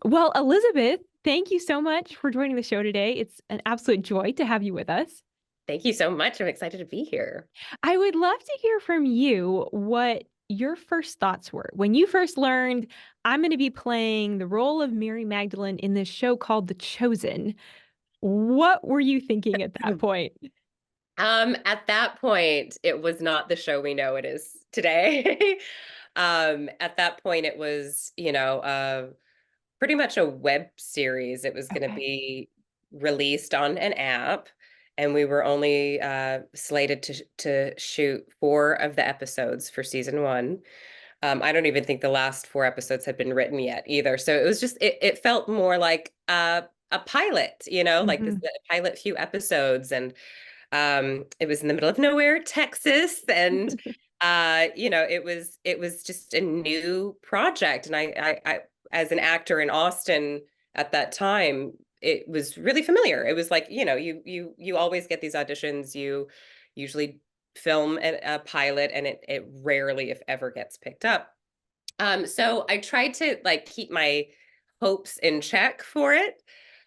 Well, Elizabeth, thank you so much for joining the show today. It's an absolute joy to have you with us. Thank you so much. I'm excited to be here. I would love to hear from you what your first thoughts were when you first learned I'm going to be playing the role of Mary Magdalene in this show called The Chosen. What were you thinking at that point? At that point, it was not the show we know it is today. At that point, it was, pretty much a web series. It was going to Okay. be released on an app, and we were only slated to shoot four of the episodes for season one. I don't even think the last four episodes had been written yet either. So it was just it felt more like a pilot, like this Hmm. the pilot few episodes, and it was in the middle of nowhere, Texas, and it was just a new project, and I as an actor in Austin at that time, it was really familiar. It was like, you always get these auditions, you usually film a pilot, and it rarely, if ever, gets picked up. So I tried to like keep my hopes in check for it.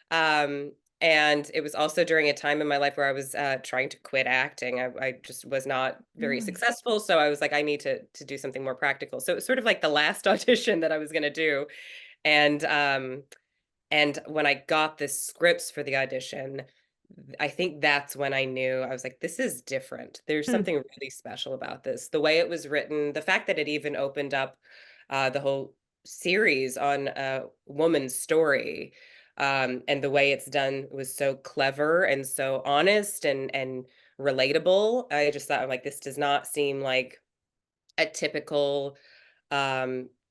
Um, and it was also during a time in my life where I was trying to quit acting. I just was not very Mm. successful. So I was like, I need to do something more practical. So it was sort of like the last audition that I was going to do. And when I got the scripts for the audition, I think that's when I knew. I was like, this is different. There's Mm. something really special about this. The way it was written, the fact that it even opened up the whole series on a woman's story, and the way it's done was so clever and so honest and relatable. I just thought, I'm like, this does not seem like a typical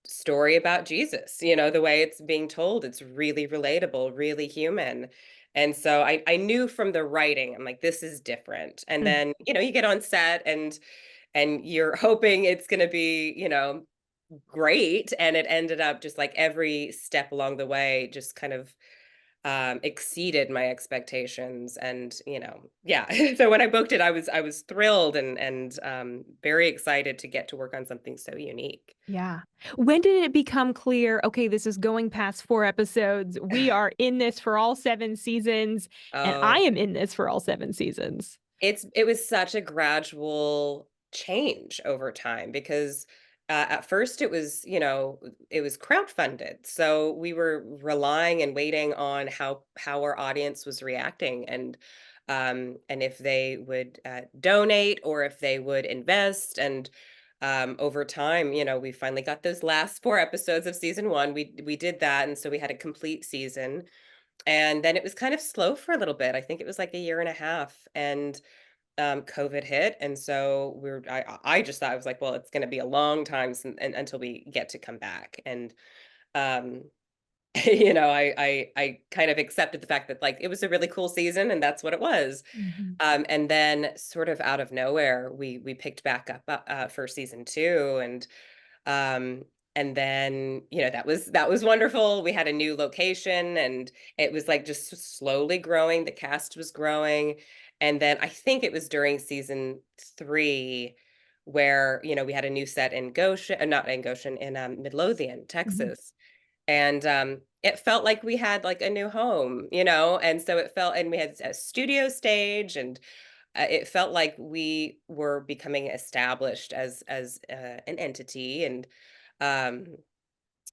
story about Jesus. The way it's being told, it's really relatable, really human. And so I knew from the writing, I'm like, this is different. And Mm. then, you get on set, and you're hoping it's going to be, great. And it ended up just like every step along the way, just kind of exceeded my expectations. And yeah. So when I booked it, I was thrilled and very excited to get to work on something so unique. Yeah. When did it become clear, okay, this is going past four episodes. We are in this for all seven seasons, and I Oh, am in this for all seven seasons. it was such a gradual change over time because at first it was crowdfunded. So we were relying and waiting on how our audience was reacting, and if they would donate or if they would invest. And over time, we finally got those last four episodes of season one. We did that, and so we had a complete season. And then it was kind of slow for a little bit. I think it was like a year and a half, and COVID hit, and so I just thought, I was like, well, it's going to be a long time until we get to come back. And um, I kind of accepted the fact that like it was a really cool season, and that's what it was. Mhm. And then sort of out of nowhere, we picked back up for season two, um, and then, that was wonderful. We had a new location, and it was like just slowly growing. The cast was growing. And then I think it was during season three where, we had a new set in Goshen, not in Goshen, in Midlothian, Mhm. Texas. And it felt like we had like a new home, and so it felt, and we had a studio stage, and it felt like we were becoming established as an entity. Um,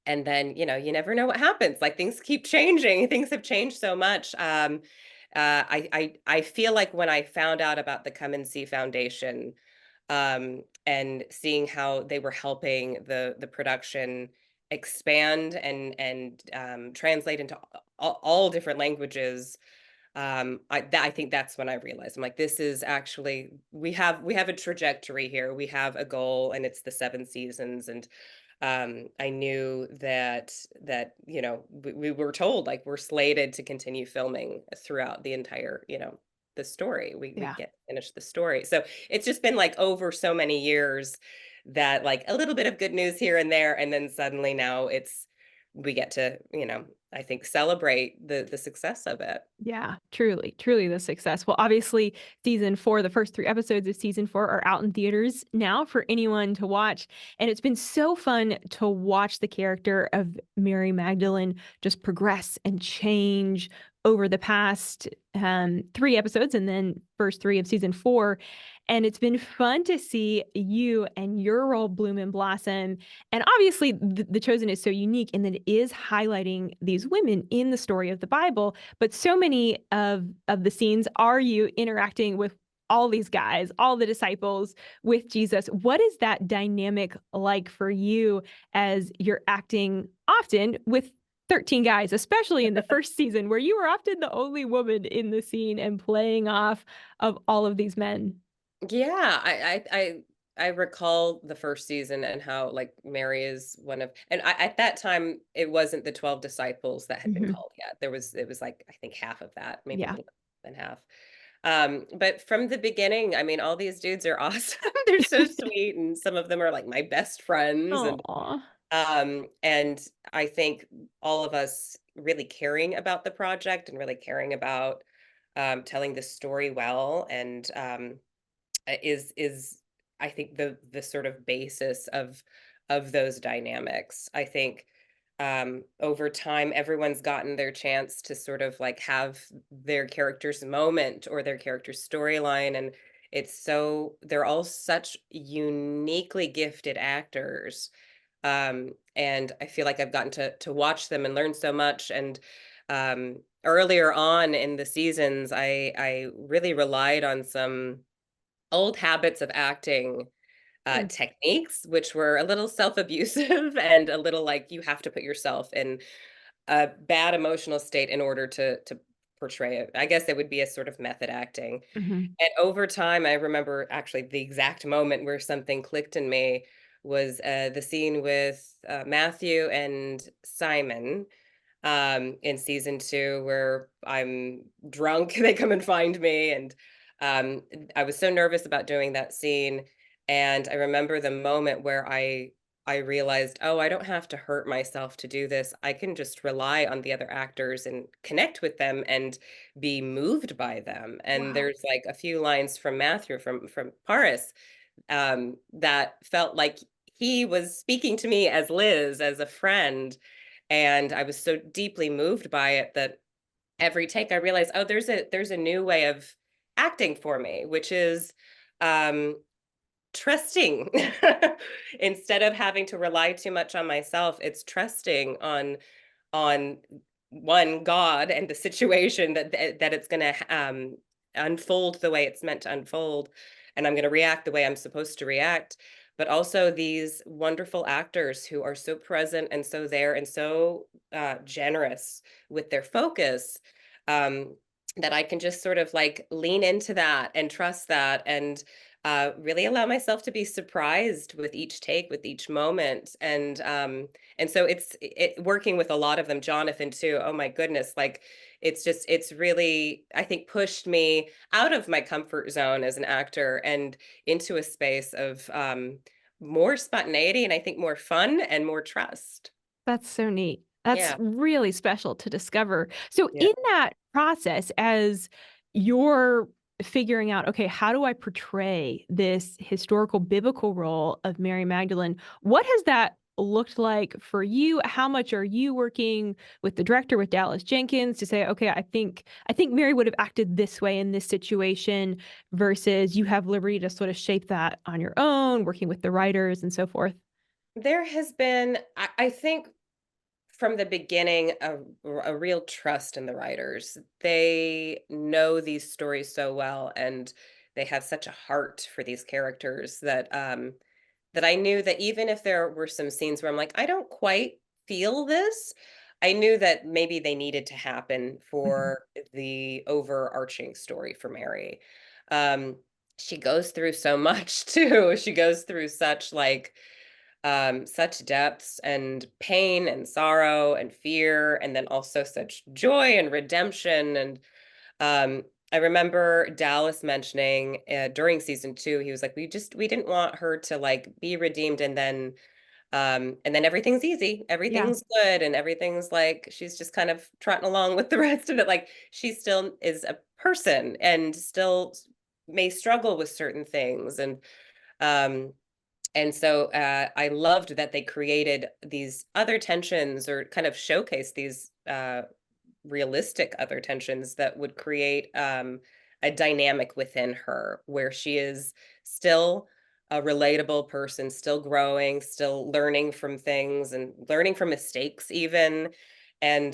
and then, you never know what happens. Like things keep changing. Things have changed so much. I feel like when I found out about the Come and See Foundation, and seeing how they were helping the production expand and translate into all different languages. I think that's when I realized, I'm like, this is actually, we have a trajectory here. We have a goal, and it's the seven seasons. And I knew that we were told, like, we're slated to continue filming throughout the entire, the story. We Yeah. get to finish the story. So it's just been like over so many years that like a little bit of good news here and there, and then suddenly now it's we get to, I think celebrate the success of it. Yeah, truly, truly the success. Well, obviously, season 4, the first 3 episodes of season 4 are out in theaters now for anyone to watch, and it's been so fun to watch the character of Mary Magdalene just progress and change over the past 3 episodes and then first 3 of season 4. And it's been fun to see you and your role bloom and blossom. And obviously, the Chosen is so unique in that it is highlighting these women in the story of the Bible, but so many of the scenes are you interacting with all these guys, all the disciples with Jesus. What is that dynamic like for you as you're acting often with 13 guys, especially in the first season where you were often the only woman in the scene and playing off of all of these men? Yeah, I recall the first season and how like Mary is one of, and at that time it wasn't the 12 disciples that had been Mhm. called yet. It was like I think half of that, maybe a Yeah. little bit than half. But from the beginning, I mean, all these dudes are awesome. They're so sweet, and some of them are like my best friends, Aw. and I think all of us really caring about the project and really caring about telling the story well, and is I think the sort of basis of those dynamics. I think over time everyone's gotten their chance to sort of like have their character's moment or their character's storyline, and they're all such uniquely gifted actors, and I feel like I've gotten to watch them and learn so much. And earlier on in the seasons, I really relied on some old habits of acting, Mm. techniques, which were a little self-abusive and a little like you have to put yourself in a bad emotional state in order to portray it. I guess it would be a sort of method acting. Mhm. And over time, I remember actually the exact moment where something clicked in me was the scene with Matthew and Simon in season 2 where I'm drunk, they come and find me, and, I was so nervous about doing that scene, and I remember the moment where I realized, "Oh, I don't have to hurt myself to do this. I can just rely on the other actors and connect with them and be moved by them." And Wow. there's, like, a few lines from Matthew from Paris, that felt like he was speaking to me as Liz, as a friend, and I was so deeply moved by it that every take I realized, "Oh, there's a new way of acting for me," which is, um, trusting. Instead of having to rely too much on myself, it's trusting on one God and the situation that it's going to unfold the way it's meant to unfold, and I'm going to react the way I'm supposed to react. But also these wonderful actors who are so present and so there and so generous with their focus, um, that I can just sort of like lean into that and trust that, and really allow myself to be surprised with each take, with each moment, and so working with a lot of them, Jonathan too. Oh my goodness, like it's really I think pushed me out of my comfort zone as an actor and into a space of more spontaneity and I think more fun and more trust. That's so neat. That's Yeah, really special to discover. So yeah. in that process, as you're figuring out, okay, how do I portray this historical biblical role of Mary Magdalene? What has that looked like for you? How much are you working with the director, with Dallas Jenkins, to say, okay, I think Mary would have acted this way in this situation, versus you have liberty to sort of shape that on your own, working with the writers and so forth? There has been, I think, from the beginning, a real trust in the writers. They know these stories so well, and they have such a heart for these characters that I knew that even if there were some scenes where I'm like, I don't quite feel this, I knew that maybe they needed to happen Mhm. for the overarching story for Mary. Um, she goes through so much too. She goes through such depths and pain and sorrow and fear, and then also such joy and redemption. And I remember Dallas mentioning during season 2, he was like, we didn't want her to like be redeemed and then And then everything's easy, Yeah. everything's good, and everything's like she's just kind of trotting along with the rest of it. Like she still is a person and still may struggle with certain things. Um, and so I loved that they created these other tensions or kind of showcase these realistic other tensions that would create a dynamic within her where she is still a relatable person, still growing, still learning from things and learning from mistakes even. And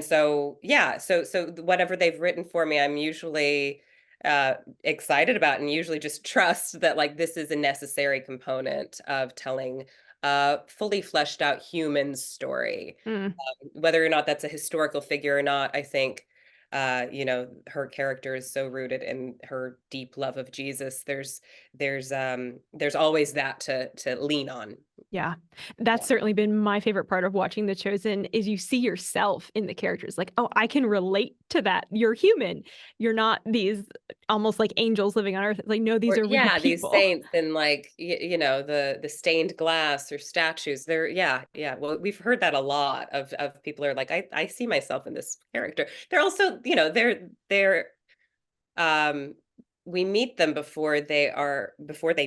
so yeah, so whatever they've written for me, I'm usually uh excited about and usually just trust that like this is a necessary component of telling a fully fleshed out human story, Mm. whether or not that's a historical figure or not. I think her character is so rooted in her deep love of Jesus. There's always that to lean on. Yeah. That's Yeah. certainly been my favorite part of watching The Chosen is you see yourself in the characters. Like, oh, I can relate to that. You're human. You're not these almost like angels living on earth. Like, no, these Or are real yeah, these people. saints and like the stained glass or statues. They're yeah. Well, we've heard that a lot of people are like, I see myself in this character. They're also, they're um we meet them before they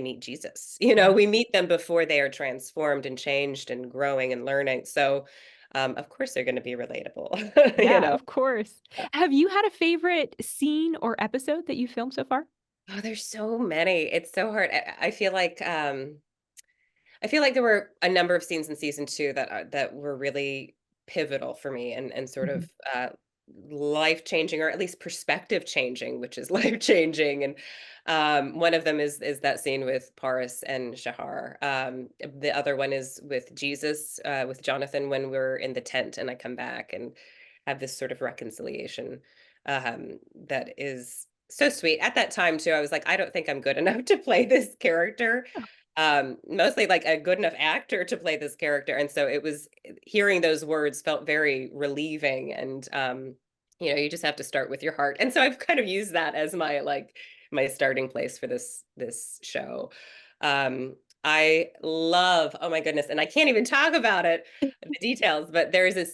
meet Jesus. Yeah. We meet them before they are transformed and changed and growing and learning. So of course they're going to be relatable. Yeah, of course. Have you had a favorite scene or episode that you filmed so far? Oh, there's so many. It's so hard. I feel like there were a number of scenes in season two that were really pivotal for me and sort Mhm. of life changing, or at least perspective changing, which is life changing. And one of them is that scene with Paris and Shahar. The other one is with Jesus, with Jonathan, when we're in the tent and I come back and have this sort of reconciliation that is so sweet. At that time too, I was like, I don't think I'm good enough to play this character, mostly like a good enough actor to play this character. And so it was hearing those words felt very relieving. And you just have to start with your heart. And so I've kind of used that as my starting place for this show. Um I love, oh my goodness, and I can't even talk about it, the details, but there is a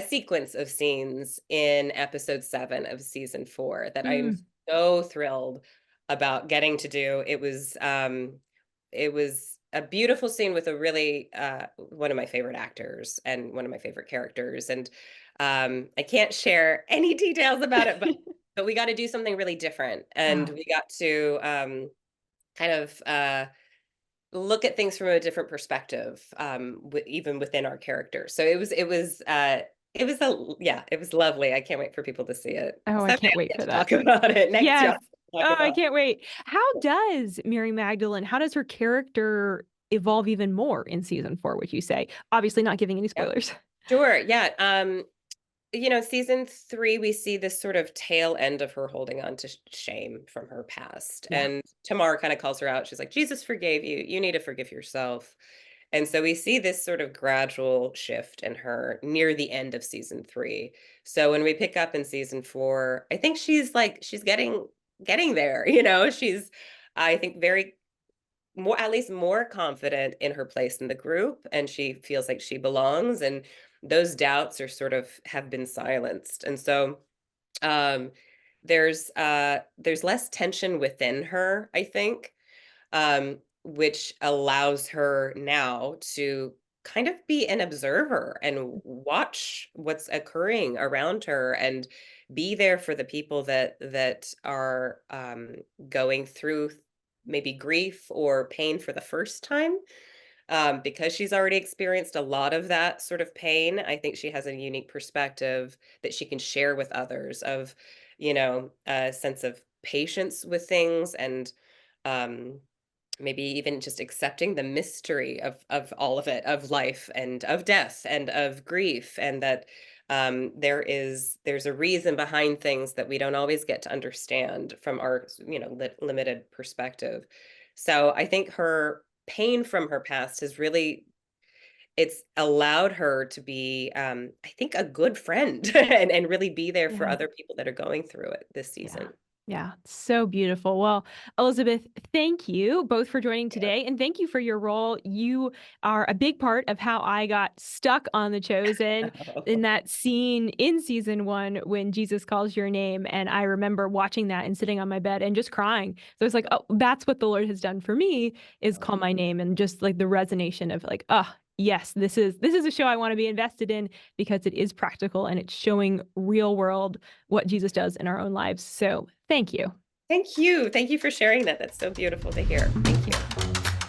sequence of scenes in episode 7 of season 4 that I'm Mm. so thrilled about getting to do. It was a beautiful scene with a really one of my favorite actors and one of my favorite characters. And I can't share any details about it, but we got to do something really different, and Oh, we got to kind of look at things from a different perspective, even within our characters. So it was lovely. I can't wait for people to see it. oh, I Someday can't I'll wait get for to that. talk about it next year. Yes. I'll talk Oh, I about. can't wait. How does her character evolve even more in season 4, would you say? Obviously not giving any Yeah, spoilers. sure. Yeah. Season 3, we see this sort of tail end of her holding on to shame from her past. Yeah. And Tamar kind of calls her out. She's like, Jesus forgave you. You need to forgive yourself. And so we see this sort of gradual shift in her near the end of season 3. So when we pick up in season 4, I think she's getting there. She's, I think, very more, at least more confident in her place in the group, and she feels like she belongs, and those doubts are sort of have been silenced. And so um there's less tension within her, I think, which allows her now to kind of be an observer and watch what's occurring around her and be there for the people that are going through maybe grief or pain for the first time, because she's already experienced a lot of that sort of pain. I think she has a unique perspective that she can share with others of, a sense of patience with things, and um, maybe even just accepting the mystery of all of it, of life and of death and of grief, and that there's a reason behind things that we don't always get to understand from our limited perspective. So I think her pain from her past has really, it's allowed her to be, I think, a good friend and really be there for Yeah. other people that are going through it this Yeah. season. Yeah, so beautiful. Well, Elizabeth, thank you both for joining Yeah. today. And thank you for your role. You are a big part of how I got stuck on The Chosen in that scene in season one when Jesus calls your name. And I remember watching that and sitting on my bed and just crying. So it's like, oh, that's what the Lord has done for me is call my name, and just like the resonation of like, oh, yes, this is a show I want to be invested in because it is practical and it's showing real world what Jesus does in our own lives. So thank you. Thank you. Thank you for sharing that. That's so beautiful to hear. Thank you.